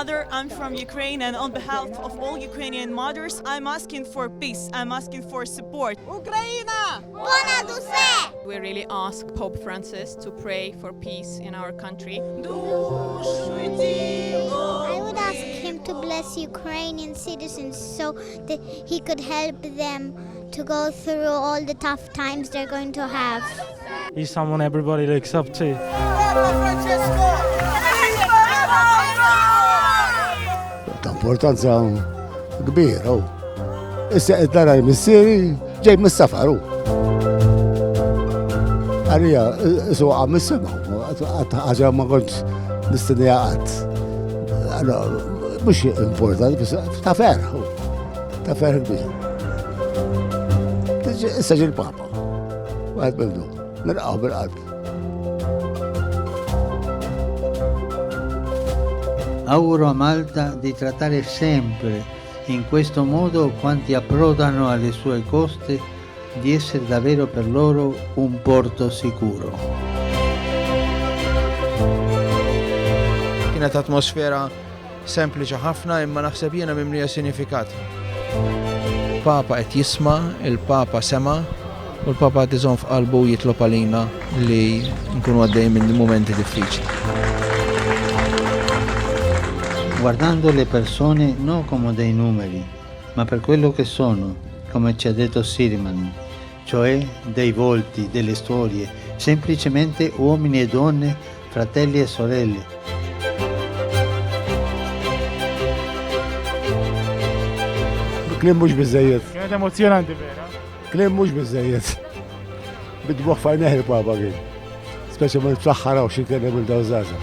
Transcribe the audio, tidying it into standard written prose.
mother, I'm from Ukraine, and on behalf of all Ukrainian mothers, I'm asking for peace, I'm asking for support. Україна! Понад усе! We really ask Pope Francis to pray for peace in our country. I would ask him to bless Ukrainian citizens so that he could help them to go through all the tough times they're going to have. He's someone everybody looks up to. Ta' importanza kbira u. Issa qed nara l-missieri ġej mis-safaru. Għalija, suqa mis-sema, ħaġa ma kontx nistennija qatt. Mhux importanti, bis ta' ferħ, ta' ferħ kbir. Issa ġi l-Papa, waħed minnu, nilqgħu bil-qalb. Auguro a Malta di trattare sempre in questo modo quanti approdano alle sue coste, di essere davvero per loro un porto sicuro. Kienet atmosfera sempliċi ħafna imma naħseb jiena mimlija sinifikat. Papa qed jisma', il-Papa sema' u l-Papa qed iżomm f'qalbu jitlob għalina li nkunu għaddej minn momenti diffiċli. Guardando le persone non come dei numeri, ma per quello che sono, come ci ha detto Siriman, cioè dei volti, delle storie, semplicemente uomini e donne, fratelli e sorelle. Klim mhux biżejjed, Kienet emozjonanti vera. klim mhux biżejjed. Bidbuħ fajneħ il-Papa kien. Speċjalment fl-aħħar xi kien hemm il-dawżaża.